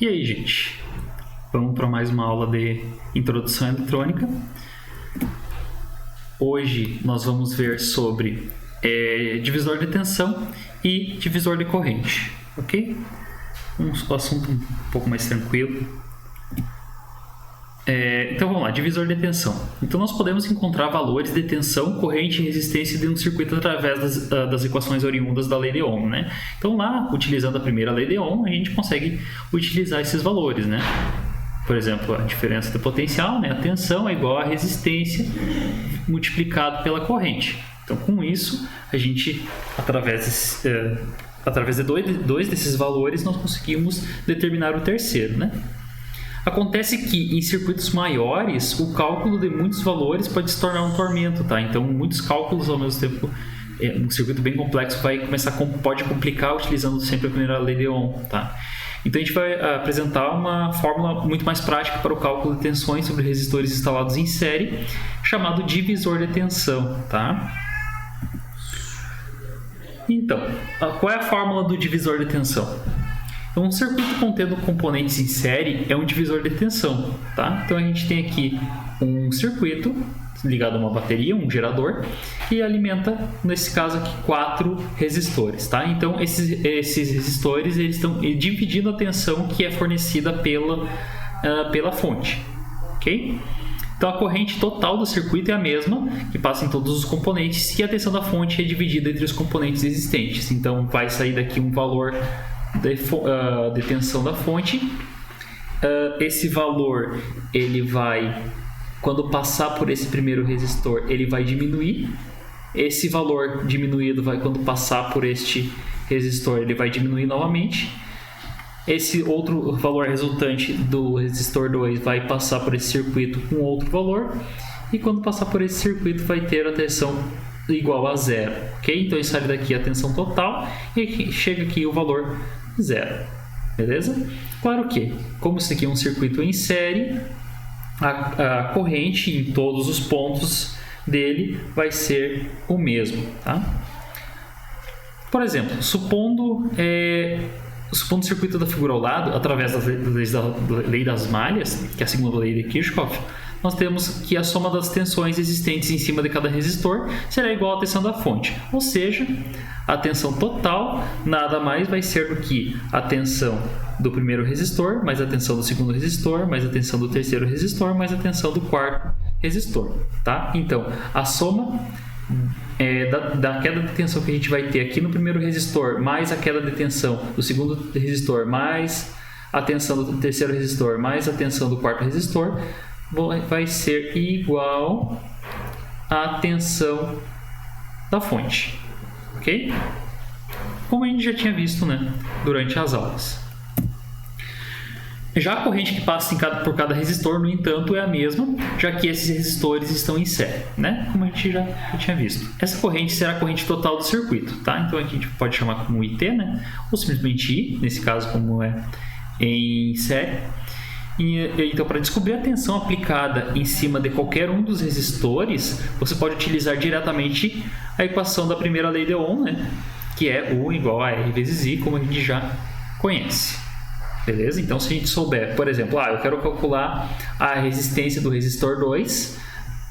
E aí, gente? Vamos para mais uma aula de Introdução à Eletrônica. Hoje nós vamos ver sobre divisor de tensão e divisor de corrente, ok? Um assunto um pouco mais tranquilo. Então vamos lá, divisor de tensão. Então nós podemos encontrar valores de tensão, corrente e resistência de um circuito através das equações oriundas da lei de Ohm, né? Então lá, utilizando a primeira lei de Ohm, a gente consegue utilizar esses valores, né? Por exemplo, a diferença de potencial, né? A tensão é igual à resistência multiplicado pela corrente. Então com isso, a gente, através de dois desses valores, nós conseguimos determinar o terceiro, né? Acontece que em circuitos maiores, o cálculo de muitos valores pode se tornar um tormento, tá? Então, muitos cálculos ao mesmo tempo, um circuito bem complexo pode complicar utilizando sempre a primeira lei de Ohm, tá? Então, a gente vai apresentar uma fórmula muito mais prática para o cálculo de tensões sobre resistores instalados em série, chamado divisor de tensão, tá? Então, qual é a fórmula do divisor de tensão? Um circuito contendo componentes em série é um divisor de tensão, tá? Então a gente tem aqui um circuito ligado a uma bateria, um gerador, que alimenta, nesse caso aqui, 4 resistores, tá? Então esses resistores eles estão dividindo a tensão que é fornecida pela fonte, ok? Então a corrente total do circuito é a mesma, que passa em todos os componentes, e a tensão da fonte é dividida entre os componentes existentes. Então vai sair daqui um valor de tensão da fonte. Esse valor, ele vai, quando passar por esse primeiro resistor, ele vai diminuir. Esse valor diminuído quando passar por este resistor, ele vai diminuir novamente. Esse outro valor resultante do resistor 2 vai passar por esse circuito com outro valor. E quando passar por esse circuito, vai ter a tensão igual a zero, ok? Então, sai daqui a tensão total e chega aqui o valor zero, beleza? Claro que, como isso aqui é um circuito em série, a corrente em todos os pontos dele vai ser o mesmo, tá? Por exemplo, supondo o circuito da figura ao lado, através da lei das malhas, que é a segunda lei de Kirchhoff, nós temos que a soma das tensões existentes em cima de cada resistor será igual à tensão da fonte. Ou seja, a tensão total nada mais vai ser do que a tensão do primeiro resistor, mais a tensão do segundo resistor, mais a tensão do terceiro resistor, mais a tensão do quarto resistor, tá? Então, a soma da queda de tensão que a gente vai ter aqui no primeiro resistor, mais a queda de tensão do segundo resistor, mais a tensão do terceiro resistor, mais a tensão do quarto resistor, vai ser igual à tensão da fonte, ok? Como a gente já tinha visto, né, durante as aulas. Já a corrente que passa por cada resistor, no entanto, é a mesma, já que esses resistores estão em série, né? Como a gente já tinha visto. Essa corrente será a corrente total do circuito, tá? Então aqui a gente pode chamar como IT, né? Ou simplesmente I, nesse caso, como é em série. Então, para descobrir a tensão aplicada em cima de qualquer um dos resistores, você pode utilizar diretamente a equação da primeira lei de Ohm, né? Que é U igual a R vezes I, como a gente já conhece. Beleza? Então, se a gente souber, por exemplo, eu quero calcular a resistência do resistor 2,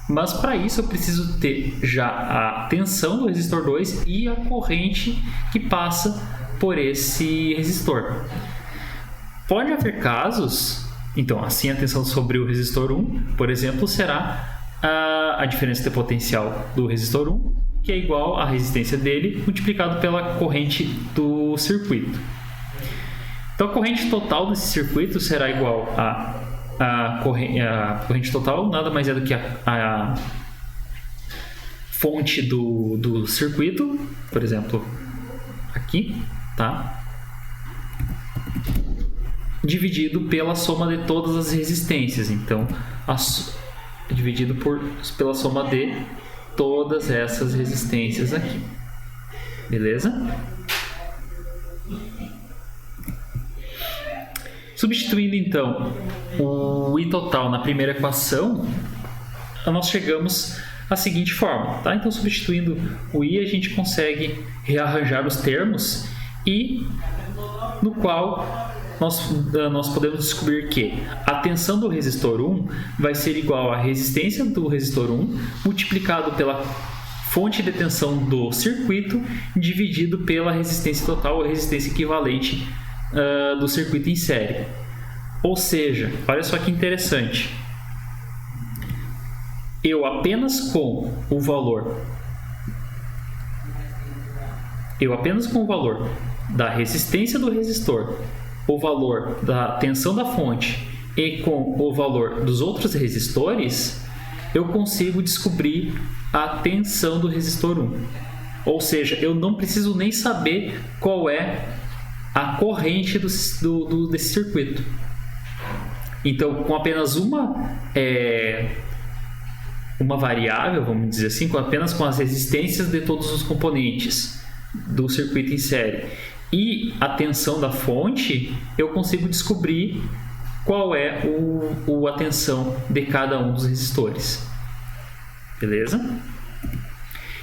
mas para isso eu preciso ter já a tensão do resistor 2 e a corrente que passa por esse resistor. Pode haver casos, então, assim a tensão sobre o resistor 1, por exemplo, será a diferença de potencial do resistor 1, que é igual à resistência dele, multiplicado pela corrente do circuito. Então, a corrente total desse circuito será igual a corrente total, nada mais é do que a fonte do circuito, por exemplo, aqui, tá? Dividido pela soma de todas as resistências. Então, dividido pela soma de todas essas resistências aqui. Beleza? Substituindo, então, o I total na primeira equação, nós chegamos à seguinte fórmula, tá? Então, substituindo o I, a gente consegue rearranjar os termos e no qual nós podemos descobrir que a tensão do resistor 1 vai ser igual à resistência do resistor 1 multiplicado pela fonte de tensão do circuito dividido pela resistência total ou resistência equivalente do circuito em série. Ou seja, olha só que interessante. Eu apenas com o valor da resistência do resistor, o valor da tensão da fonte e com o valor dos outros resistores, eu consigo descobrir a tensão do resistor 1. Ou seja, eu não preciso nem saber qual é a corrente desse circuito. Então, com apenas uma variável, vamos dizer assim, apenas com as resistências de todos os componentes do circuito em série e a tensão da fonte, eu consigo descobrir qual é a tensão de cada um dos resistores. Beleza?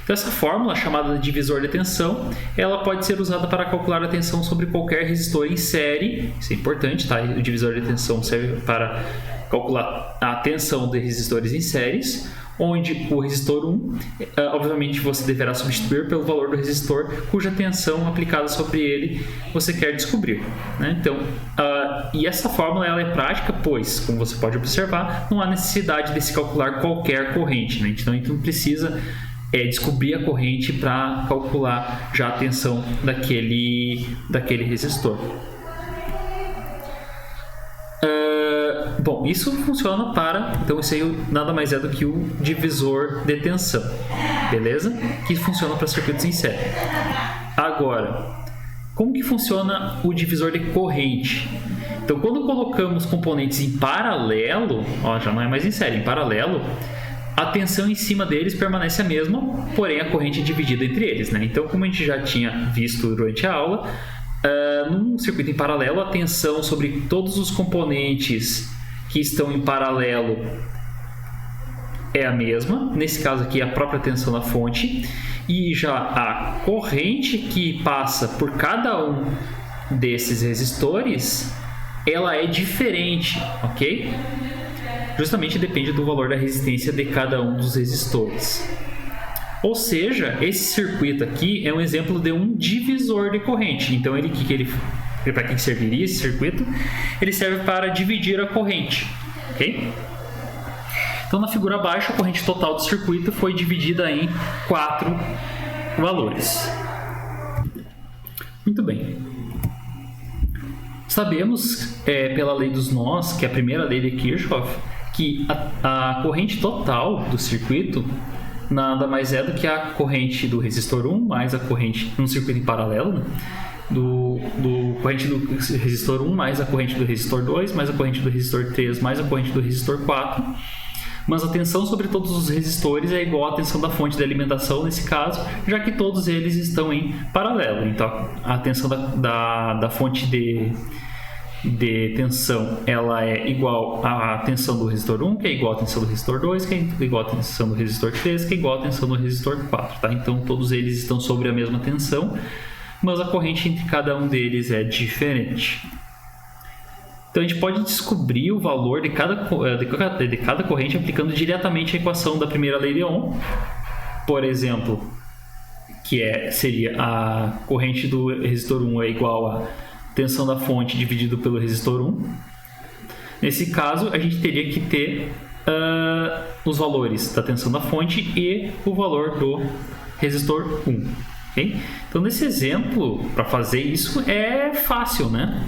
Então, essa fórmula, chamada de divisor de tensão, ela pode ser usada para calcular a tensão sobre qualquer resistor em série. Isso é importante, tá? O divisor de tensão serve para calcular a tensão de resistores em séries, onde o resistor 1, obviamente, você deverá substituir pelo valor do resistor cuja tensão aplicada sobre ele você quer descobrir, né? Então, e essa fórmula ela é prática, pois, como você pode observar, não há necessidade de se calcular qualquer corrente, né? Então, a gente não precisa descobrir a corrente para calcular já a tensão daquele resistor. Bom, isso funciona então isso aí nada mais é do que o divisor de tensão, beleza? Que funciona para circuitos em série. Agora, como que funciona o divisor de corrente? Então, quando colocamos componentes em paralelo, já não é mais em série, em paralelo, a tensão em cima deles permanece a mesma, porém a corrente é dividida entre eles, né? Então, como a gente já tinha visto durante a aula, num circuito em paralelo, a tensão sobre todos os componentes que estão em paralelo é a mesma, nesse caso aqui a própria tensão da fonte, e já a corrente que passa por cada um desses resistores, ela é diferente, ok? Justamente depende do valor da resistência de cada um dos resistores. Ou seja, esse circuito aqui é um exemplo de um divisor de corrente. Então, para que serviria esse circuito? Ele serve para dividir a corrente, ok? Então, na figura abaixo, a corrente total do circuito foi dividida em 4 valores. Muito bem. Sabemos, pela lei dos nós, que é a primeira lei de Kirchhoff, que a corrente total do circuito nada mais é do que a corrente do resistor 1 mais a corrente num circuito em paralelo, né? Corrente do resistor 1 mais a corrente do resistor 2 mais a corrente do resistor 3 mais a corrente do resistor 4, mas a tensão sobre todos os resistores é igual à tensão da fonte de alimentação nesse caso, já que todos eles estão em paralelo. Então a tensão da fonte de tensão ela é igual à tensão do resistor 1, que é igual à tensão do resistor 2, que é igual à tensão do resistor 3, que é igual à tensão do resistor 4, tá? Então todos eles estão sobre a mesma tensão, mas a corrente entre cada um deles é diferente. Então a gente pode descobrir o valor de cada corrente aplicando diretamente a equação da primeira lei de Ohm, por exemplo, que seria a corrente do resistor 1 é igual a tensão da fonte dividido pelo resistor 1. Nesse caso, a gente teria que ter os valores da tensão da fonte e o valor do resistor 1. Okay? Então, nesse exemplo, para fazer isso é fácil, né?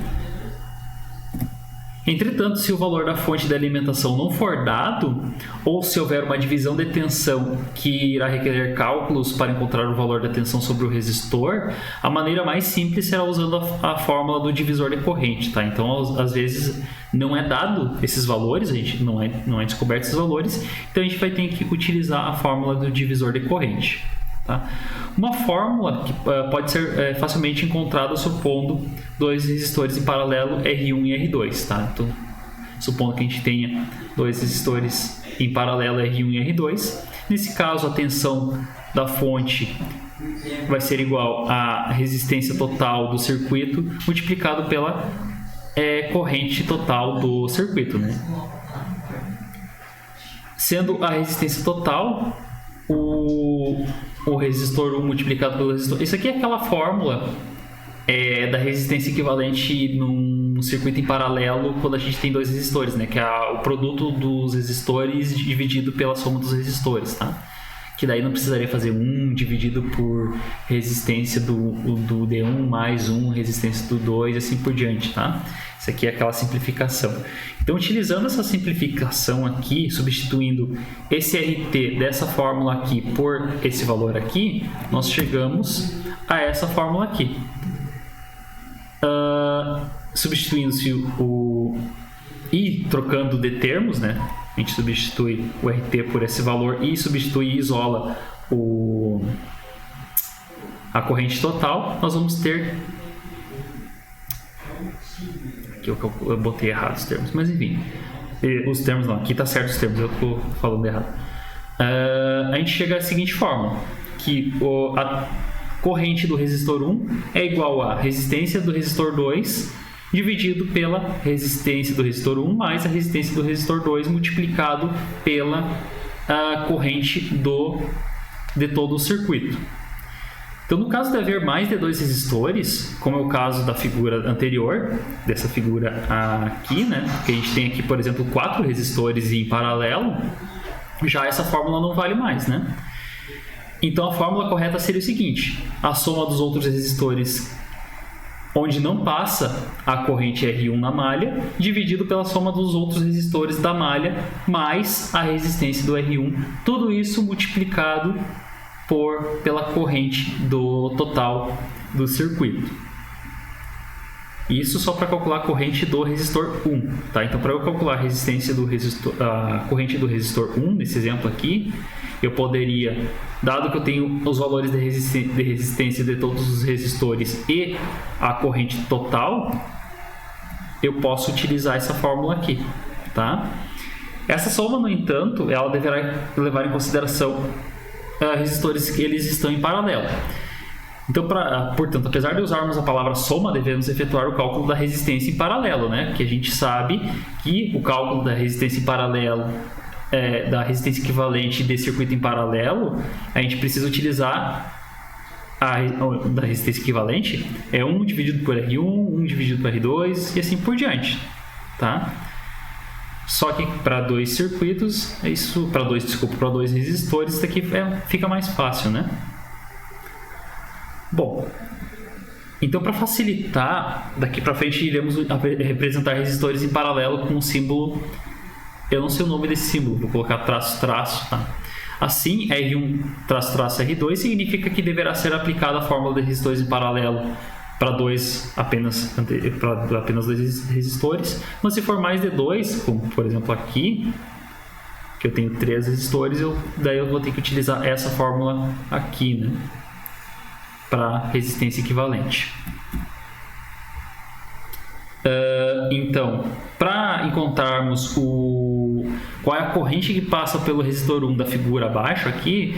Entretanto, se o valor da fonte de alimentação não for dado, ou se houver uma divisão de tensão que irá requerer cálculos para encontrar o valor da tensão sobre o resistor, a maneira mais simples será usando a fórmula do divisor de corrente, tá? Então, às vezes, não é dado esses valores, a gente não é descoberto esses valores, então a gente vai ter que utilizar a fórmula do divisor de corrente. Tá? Uma fórmula que pode ser facilmente encontrada supondo dois resistores em paralelo R1 e R2. Tá? Então, supondo que a gente tenha dois resistores em paralelo R1 e R2. Nesse caso, a tensão da fonte vai ser igual à resistência total do circuito multiplicado pela corrente total do circuito, né? Sendo a resistência total o resistor 1 multiplicado pelo resistor. Isso aqui é aquela fórmula da resistência equivalente num circuito em paralelo quando a gente tem dois resistores, né? Que é o produto dos resistores dividido pela soma dos resistores, tá? Que daí não precisaria fazer 1 dividido por resistência do D1 mais 1 resistência do 2 e assim por diante, tá? Isso aqui é aquela simplificação. Então, utilizando essa simplificação aqui, substituindo esse RT dessa fórmula aqui por esse valor aqui, nós chegamos a essa fórmula aqui. Substituindo-se e trocando de termos, né? A gente substitui o RT por esse valor e substitui e isola a corrente total, nós vamos ter... Aqui eu botei errado os termos, mas enfim. Os termos não, aqui está certo os termos, eu estou falando errado. A gente chega à seguinte fórmula, que a corrente do resistor 1 é igual à resistência do resistor 2 dividido pela resistência do resistor 1 mais a resistência do resistor 2 multiplicado pela corrente de todo o circuito. Então, no caso de haver mais de dois resistores, como é o caso da figura anterior, dessa figura aqui, né? Que a gente tem aqui, por exemplo, 4 resistores em paralelo, já essa fórmula não vale mais, né? Então, a fórmula correta seria o seguinte: a soma dos outros resistores onde não passa a corrente R1 na malha, dividido pela soma dos outros resistores da malha, mais a resistência do R1. Tudo isso multiplicado pela corrente do total do circuito. Isso só para calcular a corrente do resistor 1. Tá? Então, para eu calcular a resistência a corrente do resistor 1, nesse exemplo aqui, eu poderia, dado que eu tenho os valores de resistência de todos os resistores e a corrente total, eu posso utilizar essa fórmula aqui. Tá? Essa soma, no entanto, ela deverá levar em consideração resistores que eles estão em paralelo. Então, portanto, apesar de usarmos a palavra soma, devemos efetuar o cálculo da resistência em paralelo, né? Que a gente sabe que o cálculo da resistência em paralelo, da resistência equivalente de circuito em paralelo, a gente precisa utilizar da resistência equivalente, 1 dividido por R1, 1 dividido por R2 e assim por diante, tá? Só que para dois circuitos, para dois resistores, isso aqui fica mais fácil, né? Bom, então para facilitar, daqui para frente iremos representar resistores em paralelo com um símbolo, eu não sei o nome desse símbolo, vou colocar traço, tá? Assim, R1 traço R2 significa que deverá ser aplicada a fórmula de resistores em paralelo para apenas dois resistores, mas se for mais de dois, como por exemplo aqui, que eu tenho 3 resistores, daí eu vou ter que utilizar essa fórmula aqui, né, para resistência equivalente. Então, para encontrarmos qual é a corrente que passa pelo resistor 1 da figura abaixo aqui,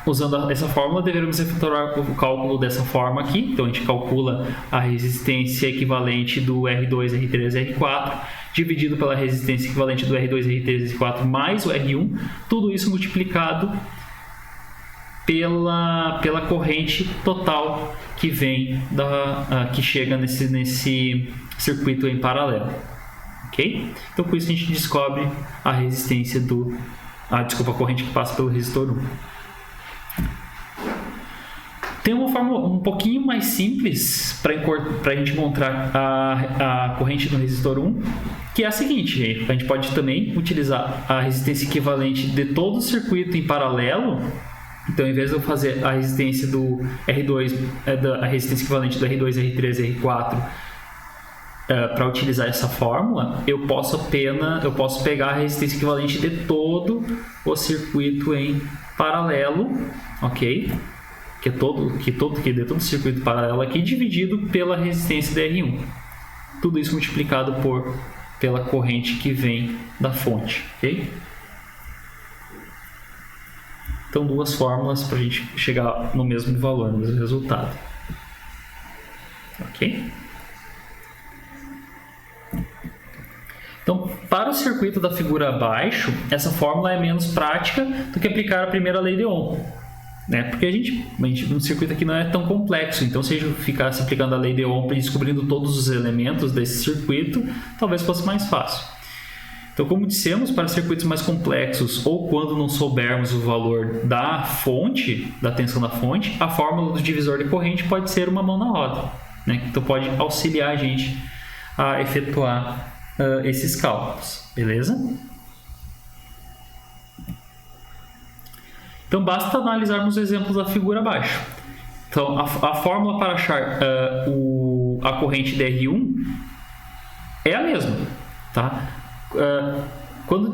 usando essa fórmula, devemos efetuar o cálculo dessa forma aqui. Então, a gente calcula a resistência equivalente do R2, R3, R4, dividido pela resistência equivalente do R2, R3, R4, mais o R1, tudo isso multiplicado pela corrente total que vem que chega nesse circuito em paralelo. Ok? Então, com isso a gente descobre a resistência a corrente que passa pelo resistor 1. Tem uma forma um pouquinho mais simples para a gente encontrar a corrente do resistor 1, que é a seguinte: a gente pode também utilizar a resistência equivalente de todo o circuito em paralelo. Então, em vez de eu fazer a resistência do R2, a resistência equivalente do R2, R3, R4, para utilizar essa fórmula, eu posso pegar a resistência equivalente de todo o circuito em paralelo, ok? Que de todo o circuito paralelo aqui, dividido pela resistência de R1. Tudo isso multiplicado pela corrente que vem da fonte, ok? Então, 2 fórmulas para a gente chegar no mesmo valor, no mesmo resultado. Ok? Então, para o circuito da figura abaixo, essa fórmula é menos prática do que aplicar a primeira lei de Ohm, né? Porque um circuito aqui não é tão complexo, então se a gente ficasse aplicando a lei de Ohm e descobrindo todos os elementos desse circuito, talvez fosse mais fácil. Então, como dissemos, para circuitos mais complexos ou quando não soubermos o valor da fonte, da tensão da fonte, a fórmula do divisor de corrente pode ser uma mão na roda, né? Então, pode auxiliar a gente a efetuar esses cálculos, beleza? Então, basta analisarmos os exemplos da figura abaixo. Então, a fórmula para achar a corrente DR1 é a mesma, tá? Quando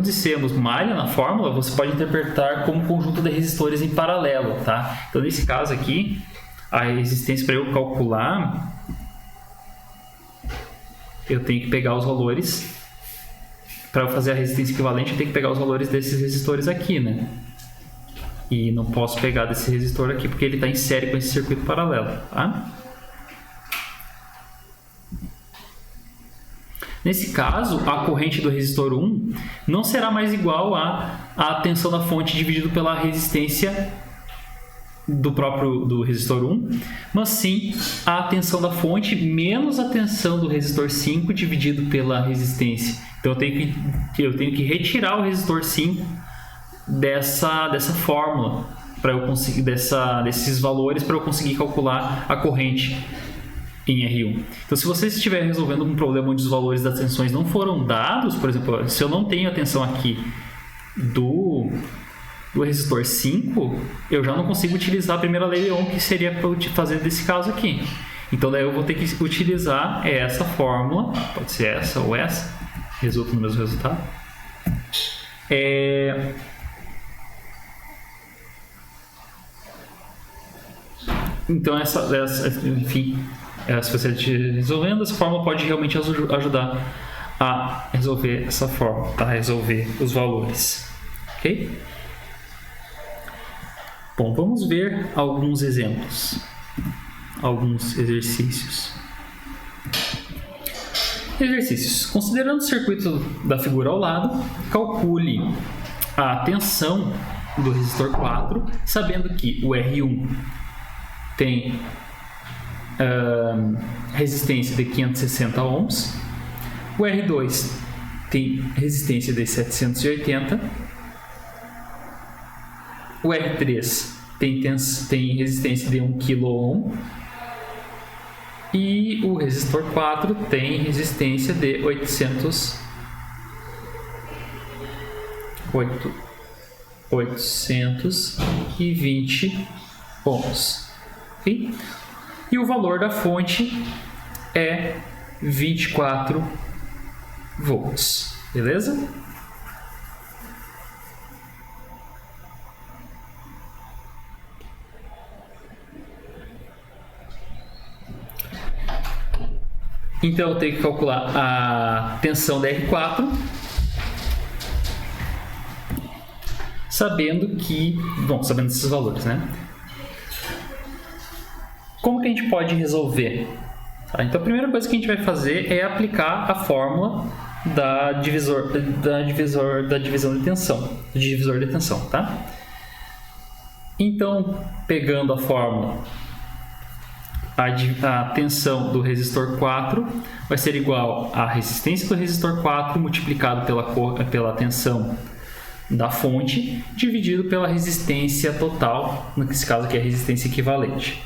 dissemos malha na fórmula, você pode interpretar como conjunto de resistores em paralelo, tá? Então, nesse caso aqui, a resistência para eu calcular, eu tenho que pegar os valores, para fazer a resistência equivalente, eu tenho que pegar os valores desses resistores aqui, né? E não posso pegar desse resistor aqui, porque ele está em série com esse circuito paralelo, tá? Nesse caso, a corrente do resistor 1 não será mais igual à tensão da fonte dividido pela resistência do resistor 1, mas sim a tensão da fonte menos a tensão do resistor 5 dividido pela resistência. Então eu tenho que retirar o resistor 5 dessa fórmula para eu conseguir desses valores para eu conseguir calcular a corrente em R1. Então, se você estiver resolvendo um problema onde os valores das tensões não foram dados, por exemplo, se eu não tenho a tensão aqui do resistor 5, eu já não consigo utilizar a primeira lei de Ohm, que seria para eu fazer desse caso aqui. Então, daí eu vou ter que utilizar essa fórmula, pode ser essa ou essa, resulta no mesmo resultado. Então, enfim, se você estiver resolvendo, essa fórmula pode realmente ajudar a resolver essa fórmula, tá? A resolver os valores, ok? Bom, vamos ver alguns exemplos, alguns exercícios. Exercícios. Considerando o circuito da figura ao lado, calcule a tensão do resistor 4, sabendo que o R1 tem resistência de 560 ohms, o R2 tem resistência de 780, o R3 tem resistência de 1 kΩ e o resistor 4 tem resistência de 820 ohms. Okay? E o valor da fonte é 24 volts, beleza? Então eu tenho que calcular a tensão da R4, sabendo esses valores, né? Como que a gente pode resolver? Então a primeira coisa que a gente vai fazer é aplicar a fórmula da divisão de tensão, do divisor de tensão, tá? Então, pegando a fórmula, a tensão do resistor 4 vai ser igual à resistência do resistor 4 multiplicado pela tensão da fonte dividido pela resistência total, nesse caso aqui é a resistência equivalente.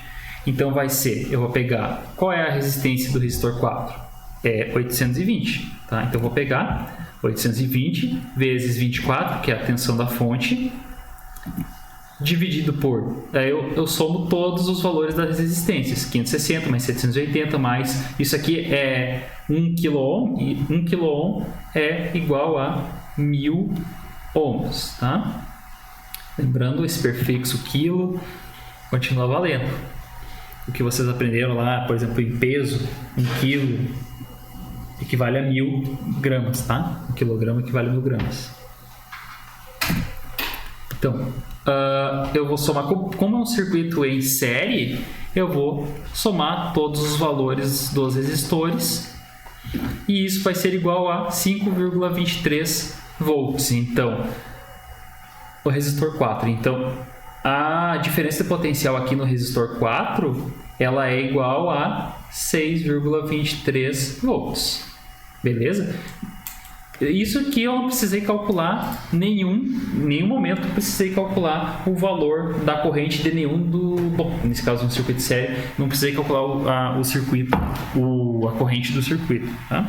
Então vai ser, eu vou pegar, qual é a resistência do resistor 4? É 820, tá? Então eu vou pegar 820 vezes 24, que é a tensão da fonte, dividido por, daí eu somo todos os valores das resistências, 560 mais 780 mais, isso aqui é 1 kΩ, e 1 kΩ é igual a 1000 ohms, tá? Lembrando, esse prefixo quilo continua valendo. O que vocês aprenderam lá, por exemplo, em peso, 1 quilo equivale a 1000 gramas, tá? 1 quilograma equivale a 1000 gramas. Então, eu vou somar, como é um circuito em série, eu vou somar todos os valores dos resistores E isso vai ser igual a 5,23 volts. Então, o resistor 4. Então, a diferença de potencial aqui no resistor 4, ela é igual a 6,23 volts. Beleza? Isso aqui eu não precisei calcular nenhum momento precisei calcular o valor da corrente de nenhum bom, nesse caso um circuito de série, não precisei calcular o circuito, a corrente do circuito, tá?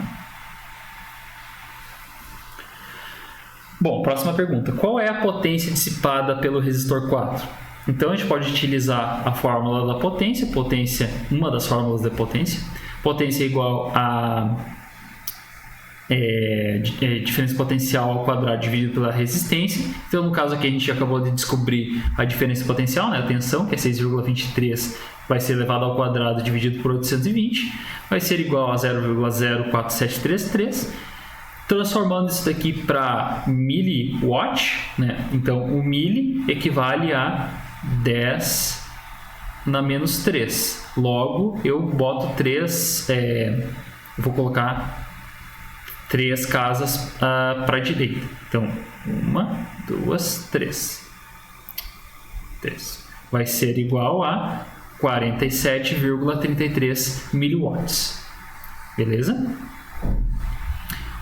Bom, próxima pergunta. Qual é a potência dissipada pelo resistor 4? Então a gente pode utilizar a fórmula da potência, uma das fórmulas da potência. Potência é igual a diferença potencial ao quadrado dividido pela resistência. Então no caso aqui a gente acabou de descobrir a diferença potencial, né? A tensão, que é 6,23, vai ser elevado ao quadrado dividido por 820, vai ser igual a 0,04733. Transformando isso daqui para miliwatt, né? Então o mili equivale a 10 na menos 3. Logo eu boto 3, vou colocar 3 casas para a direita. Então 1, 2, 3. Vai ser igual a 47,33 miliwatts. Beleza?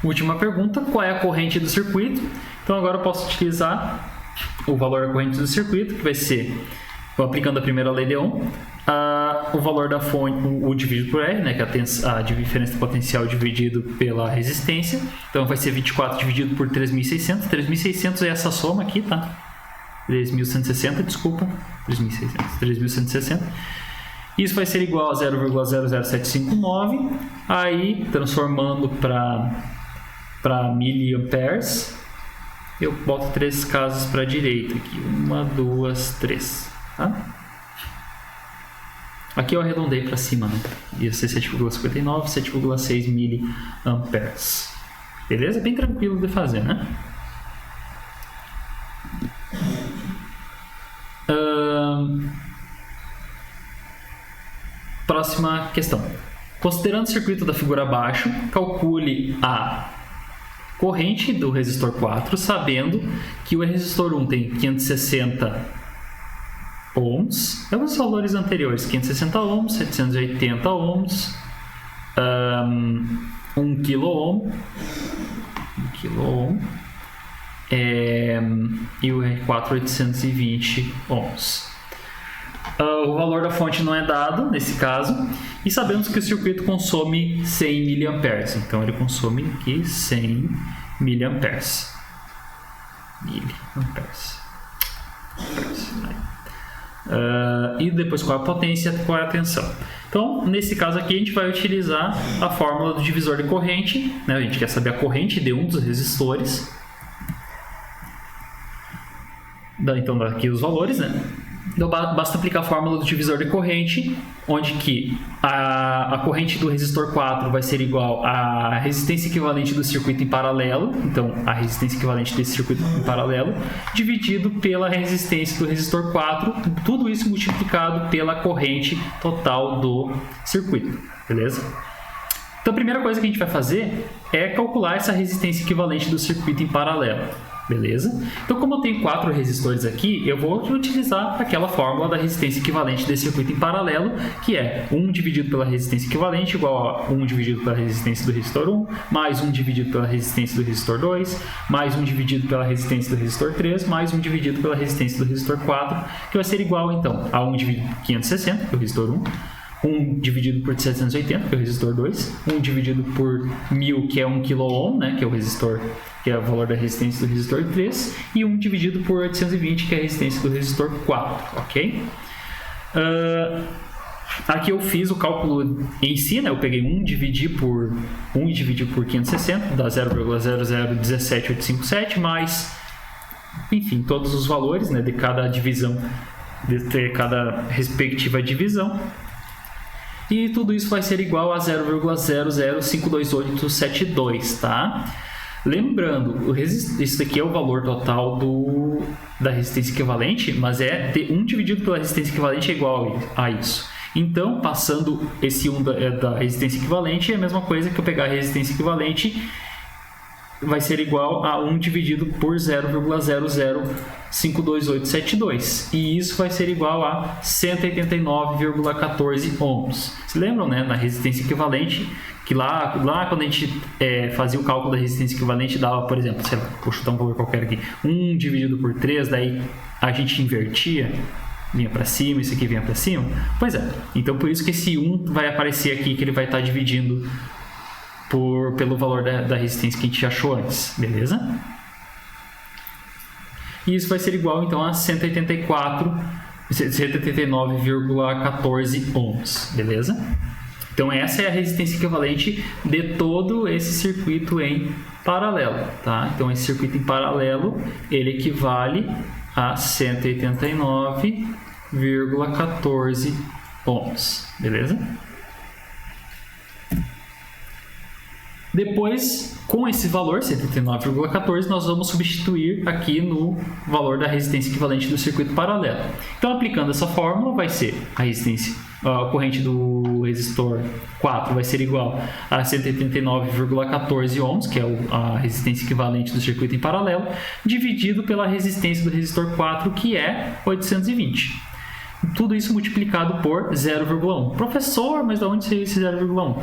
Última pergunta, qual é a corrente do circuito? Então agora eu posso utilizar o valor da corrente do circuito, que vai ser, aplicando a primeira lei de Ohm, o valor da fonte, o dividido por R, né, que é a diferença de potencial dividido pela resistência. Então vai ser 24 dividido por 3.600. 3.600 é essa soma aqui, tá? 3.160, desculpa. 3.160. Isso vai ser igual a 0,00759. Aí, transformando para miliamperes, eu boto 3 casas para a direita aqui. 1, 2, 3. Tá? Aqui eu arredondei para cima, né? Ia ser 7,59, 7,6 miliamperes. Beleza? Bem tranquilo de fazer, né? Próxima questão. Considerando o circuito da figura abaixo, calcule a corrente do resistor 4, sabendo que o resistor 1 tem 560 ohms, é os valores anteriores, 560 ohms, 780 ohms, 1 kΩ, e o R4 820 ohms. O valor da fonte não é dado nesse caso, e sabemos que o circuito consome 100 mA, então ele consome aqui 100 mA. E depois qual é a potência, qual é a tensão. Então, nesse caso aqui, a gente vai utilizar a fórmula do divisor de corrente, né? A gente quer saber a corrente de um dos resistores. Então, daqui os valores, né? Então, basta aplicar a fórmula do divisor de corrente, onde que a corrente do resistor 4 vai ser igual à resistência equivalente do circuito em paralelo, então a resistência equivalente desse circuito em paralelo, dividido pela resistência do resistor 4, tudo isso multiplicado pela corrente total do circuito, beleza? Então a primeira coisa que a gente vai fazer é calcular essa resistência equivalente do circuito em paralelo. Beleza? Então, como eu tenho 4 resistores aqui, eu vou utilizar aquela fórmula da resistência equivalente desse circuito em paralelo, que é 1 dividido pela resistência equivalente igual a 1 dividido pela resistência do resistor 1, mais 1 dividido pela resistência do resistor 2, mais 1 dividido pela resistência do resistor 3, mais 1 dividido pela resistência do resistor 4, que vai ser igual, então, a 1 dividido por 560, que é o resistor 1, 1 dividido por 780, que é o resistor 2, 1 dividido por 1000, que é 1 kΩ, né, que é o resistor, que é o valor da resistência do resistor 3, e 1 dividido por 820, que é a resistência do resistor 4, ok? Aqui eu fiz o cálculo em si, né, eu peguei 1 dividir por 560, dá 0,0017857, mais, enfim, todos os valores, né, de cada divisão, de cada respectiva divisão. E tudo isso vai ser igual a 0,0052872, tá? Lembrando, isso daqui é o valor total da resistência equivalente, mas 1 dividido pela resistência equivalente é igual a isso. Então, passando esse 1 da resistência equivalente, é a mesma coisa que eu pegar a resistência equivalente, vai ser igual a 1 dividido por 0,0052872. E isso vai ser igual a 189,14 ohms. Se lembram, né? Na resistência equivalente, que lá quando a gente fazia o cálculo da resistência equivalente, dava, por exemplo, sei lá, vou chutar um valor qualquer aqui, 1 dividido por 3, daí a gente invertia, vinha para cima, isso aqui vinha para cima. Pois é, então por isso que esse 1 vai aparecer aqui, que ele vai estar dividindo pelo valor da resistência que a gente achou antes, beleza? E isso vai ser igual então a 189,14 ohms, beleza? Então essa é a resistência equivalente de todo esse circuito em paralelo, tá? Então esse circuito em paralelo, ele equivale a 189,14 ohms, beleza? Depois, com esse valor, 189,14, nós vamos substituir aqui no valor da resistência equivalente do circuito paralelo. Então, aplicando essa fórmula, vai ser a resistência, a corrente do resistor 4 vai ser igual a 189,14 ohms, que é a resistência equivalente do circuito em paralelo, dividido pela resistência do resistor 4, que é 820. Tudo isso multiplicado por 0,1. Professor, mas de onde saiu esse 0,1?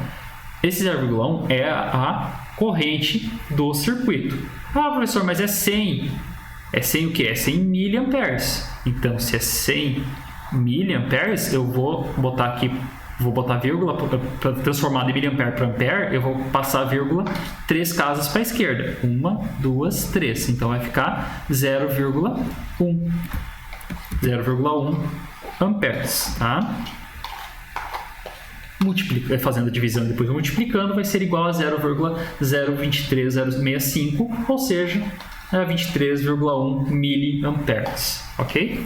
Esse 0,1 é a corrente do circuito. Ah, professor, mas é 100. É 100 o quê? É 100 miliamperes. Então, se é 100 miliamperes, eu vou botar aqui, vou botar vírgula, para transformar de miliampere para ampere, eu vou passar vírgula 3 casas para a esquerda. 1, 2, 3. Então, vai ficar 0,1. 0,1 amperes, tá? Fazendo a divisão e depois multiplicando, vai ser igual a 0,023065, ou seja, a 23,1 miliamperes, ok?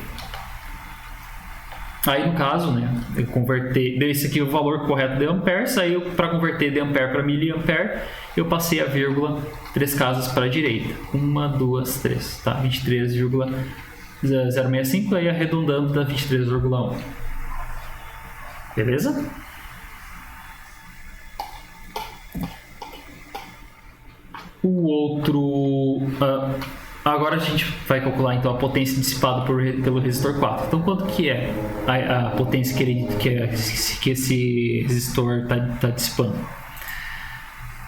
Aí, no caso, né, eu converter, esse aqui é o valor correto de amperes, aí para converter de ampere para miliampere, eu passei a vírgula 3 casas para a direita. 1, 2, 3, tá? 23,065, aí arredondando dá 23,1. Beleza? O outro... agora a gente vai calcular então a potência dissipada pelo resistor 4. Então, quanto que é a potência que esse resistor está dissipando?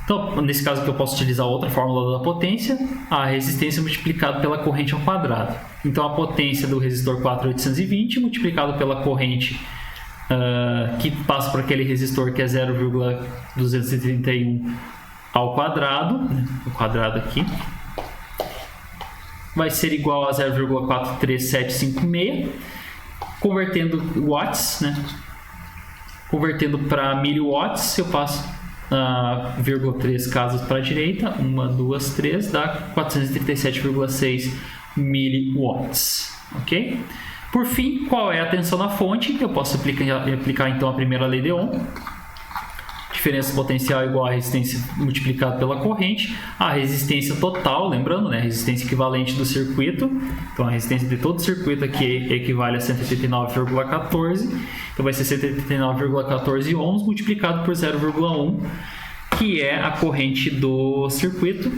Então, nesse caso aqui eu posso utilizar outra fórmula da potência, a resistência multiplicada pela corrente ao quadrado. Então, a potência do resistor 4 é 820 multiplicado pela corrente que passa por aquele resistor que é 0,231 ao quadrado, né? O quadrado aqui, vai ser igual a 0,43756, convertendo watts, né? Convertendo para miliwatts, eu passo 0,3 casas para a direita, 1, 2, 3, dá 437,6 miliwatts, ok? Por fim, qual é a tensão na fonte? Eu posso aplicar então a primeira lei de Ohm. Diferença potencial igual a resistência multiplicada pela corrente. A resistência total, lembrando, né? A resistência equivalente do circuito. Então, a resistência de todo o circuito aqui equivale a 189,14. Então, vai ser 189,14 ohms multiplicado por 0,1, que é a corrente do circuito.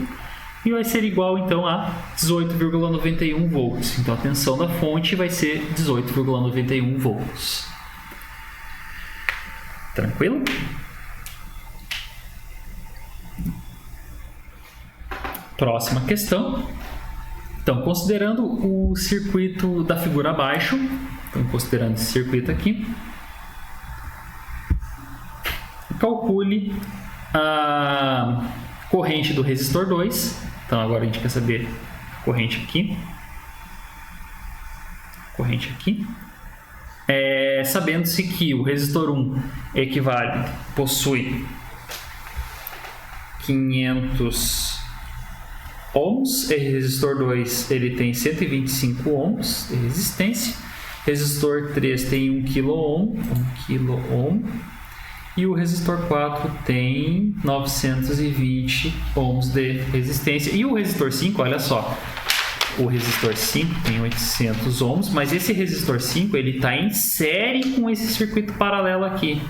E vai ser igual, então, a 18,91 volts. Então, a tensão da fonte vai ser 18,91 volts. Tranquilo? Próxima questão. Então, considerando o circuito da figura abaixo, então, considerando esse circuito aqui, calcule a corrente do resistor 2. Então, agora a gente quer saber a corrente aqui. Corrente aqui. Sabendo-se que o resistor 1 possui 500 ohms, e resistor 2 ele tem 125 ohms de resistência, resistor 3 tem 1 kΩ, e o resistor 4 tem 920 ohms de resistência, e o resistor 5, olha só, o resistor 5 tem 800 ohms, mas esse resistor 5 ele está em série com esse circuito paralelo aqui.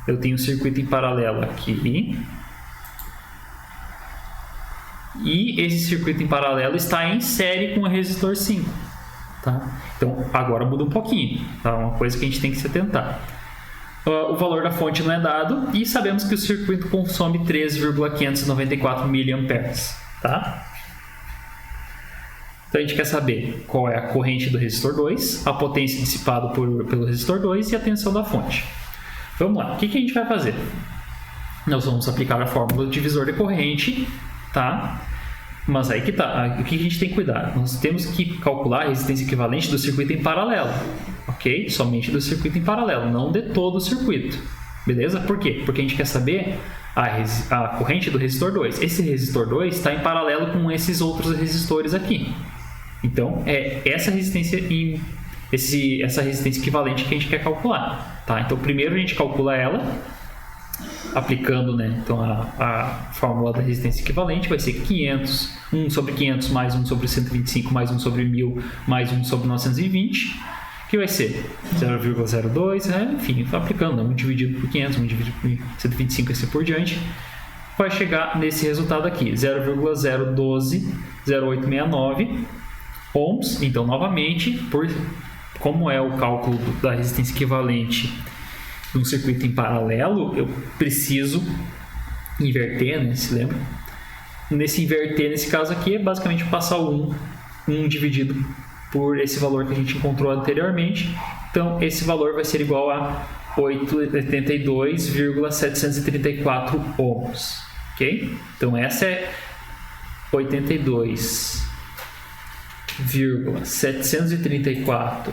Eu tenho um circuito em paralelo aqui. E esse circuito em paralelo está em série com o resistor 5. Tá? Então, agora muda um pouquinho. Tá? Uma coisa que a gente tem que se atentar. O valor da fonte não é dado e sabemos que o circuito consome 13,594 mA. Tá? Então, a gente quer saber qual é a corrente do resistor 2, a potência dissipada pelo resistor 2 e a tensão da fonte. Vamos lá. O que a gente vai fazer? Nós vamos aplicar a fórmula do divisor de corrente, tá? Mas aí que tá. O que a gente tem que cuidar? Nós temos que calcular a resistência equivalente do circuito em paralelo, ok? Somente do circuito em paralelo, não de todo o circuito. Beleza? Por quê? Porque a gente quer saber a corrente do resistor 2. Esse resistor 2 está em paralelo com esses outros resistores aqui. Então, é essa resistência equivalente que a gente quer calcular. Tá? Então, primeiro a gente calcula ela, aplicando, né? Então, a fórmula da resistência equivalente vai ser 500, 1 sobre 500 mais 1 sobre 125 mais 1 sobre 1000 mais 1 sobre 920, que vai ser 0,02, né? Enfim, aplicando 1 dividido por 500, 1 dividido por 125 e assim por diante, vai chegar nesse resultado aqui, 0,0120869 ohms. Então, novamente, como é o cálculo da resistência equivalente de um circuito em paralelo, eu preciso inverter, né? Se lembra? Nesse caso aqui, é basicamente passar o 1 dividido por esse valor que a gente encontrou anteriormente. Então, esse valor vai ser igual a 82,734 ohms. Ok? Então, essa é 82,734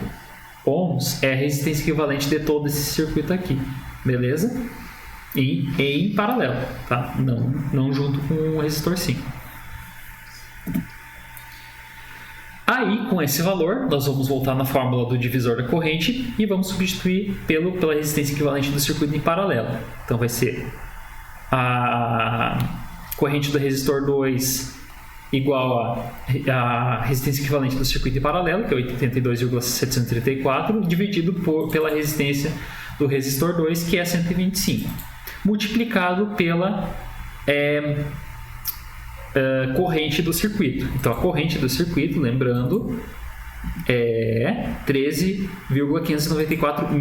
ohms é a resistência equivalente de todo esse circuito aqui, beleza? Em paralelo, tá? Não junto com o resistor 5. Aí, com esse valor, nós vamos voltar na fórmula do divisor da corrente e vamos substituir pela resistência equivalente do circuito em paralelo. Então, vai ser a corrente do resistor 2 igual a resistência equivalente do circuito em paralelo, que é 82,734, dividido pela resistência do resistor 2, que é 125, multiplicado pela corrente do circuito. Então, a corrente do circuito, lembrando, é 13,594 mA.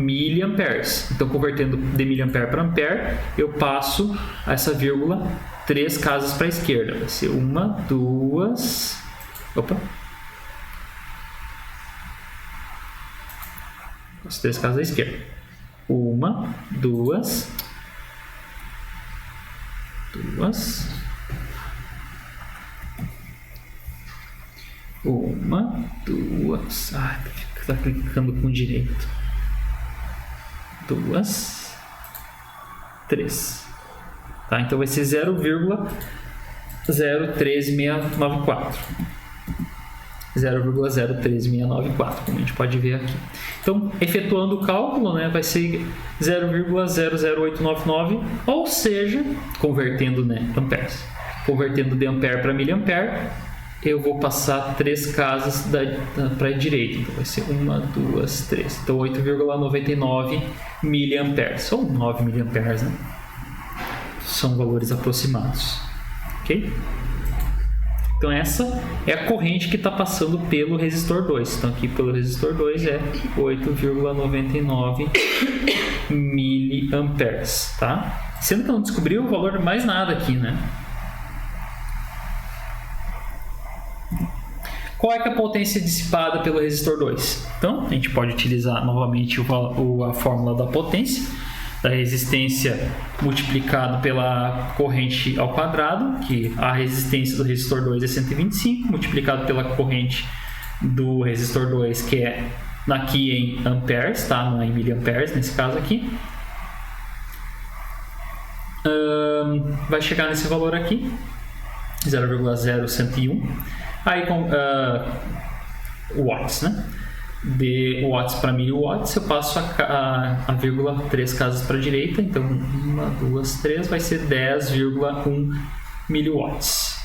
Então, convertendo de miliampere para ampere, eu passo essa vírgula 3 casas para a esquerda. Vai ser 1, 2... Opa! As 3 casas à esquerda. 1, 2... 1, 2... Ah, tá clicando com direito. 2, 3. Tá? Então vai ser 0,03694. 0,03694, como a gente pode ver aqui. Então, efetuando o cálculo, né, vai ser 0,00899, ou seja, convertendo, né, amperes. Convertendo de ampere para miliampere, eu vou passar 3 casas para a direita. Então, vai ser 1, 2, 3. Então, 8,99 miliamperes, ou 9 miliamperes, né? São valores aproximados. Ok? Então, essa é a corrente que está passando pelo resistor 2. Então, aqui pelo resistor 2 é 8,99 miliamperes, tá? Sendo que eu não descobri o valor de mais nada aqui, né? Qual é, que é a potência dissipada pelo resistor 2? Então, a gente pode utilizar novamente a fórmula da potência, da resistência multiplicado pela corrente ao quadrado, que a resistência do resistor 2 é 125, multiplicado pela corrente do resistor 2, que é aqui em amperes, tá? Não é em miliamperes, nesse caso aqui. Vai chegar nesse valor aqui, 0,0101. Aí com watts, né? De watts para miliwatts, eu passo a vírgula 3 casas para a direita. Então, 1, 2, 3 vai ser 10,1 miliwatts.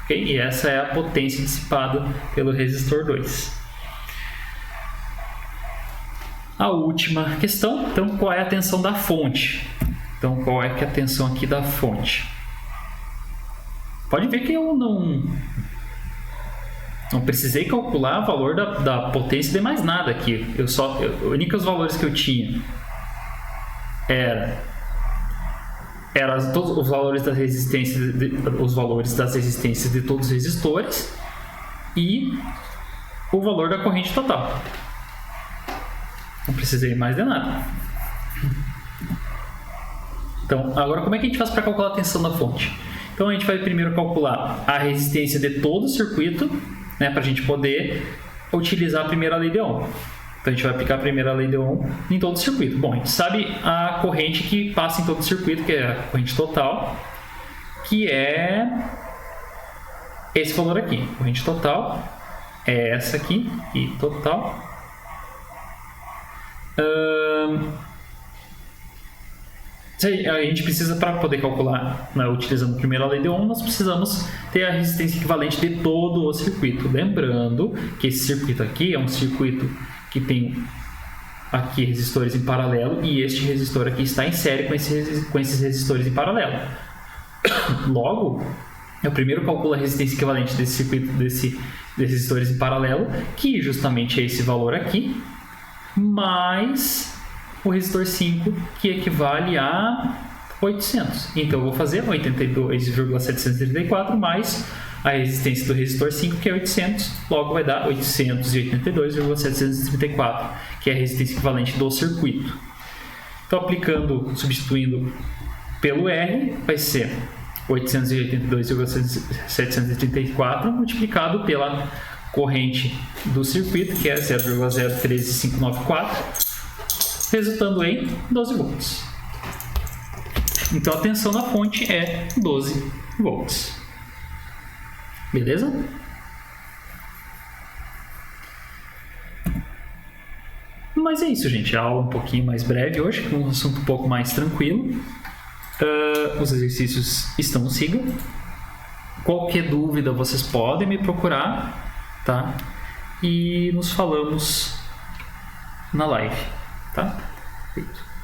Okay? E essa é a potência dissipada pelo resistor 2. A última questão, então, qual é a tensão da fonte? Então, qual é que é a tensão aqui da fonte? Pode ver que eu não precisei calcular o valor da potência de mais nada aqui. Os únicos valores que eu tinha eram todos os valores das resistências, os valores das resistências de todos os resistores e o valor da corrente total. Não precisei mais de nada. Então, agora como é que a gente faz para calcular a tensão da fonte? Então a gente vai primeiro calcular a resistência de todo o circuito, né, para a gente poder utilizar a primeira lei de Ohm. Então a gente vai aplicar a primeira lei de Ohm em todo o circuito. Bom, a gente sabe a corrente que passa em todo o circuito, que é a corrente total, que é esse valor aqui. Corrente total é essa aqui, e total. A gente precisa, para poder calcular, né, utilizando a primeira lei de Ohm, nós precisamos ter a resistência equivalente de todo o circuito. Lembrando que esse circuito aqui é um circuito que tem aqui resistores em paralelo e este resistor aqui está em série com esses resistores em paralelo. Logo, eu primeiro calculo a resistência equivalente desse circuito, desses resistores em paralelo, que justamente é esse valor aqui, mais o resistor 5, que equivale a 800. Então eu vou fazer 82,734 mais a resistência do resistor 5, que é 800, logo vai dar 882,734, que é a resistência equivalente do circuito. Então substituindo pelo R, vai ser 882,734 multiplicado pela corrente do circuito, que é 0,013594, resultando em 12 volts. Então a tensão na fonte é 12 volts. Beleza? Mas é isso, gente. A aula um pouquinho mais breve hoje, com um assunto um pouco mais tranquilo. Os exercícios estão no Siga. Qualquer dúvida vocês podem me procurar, tá? E nos falamos na live, tá? Feito.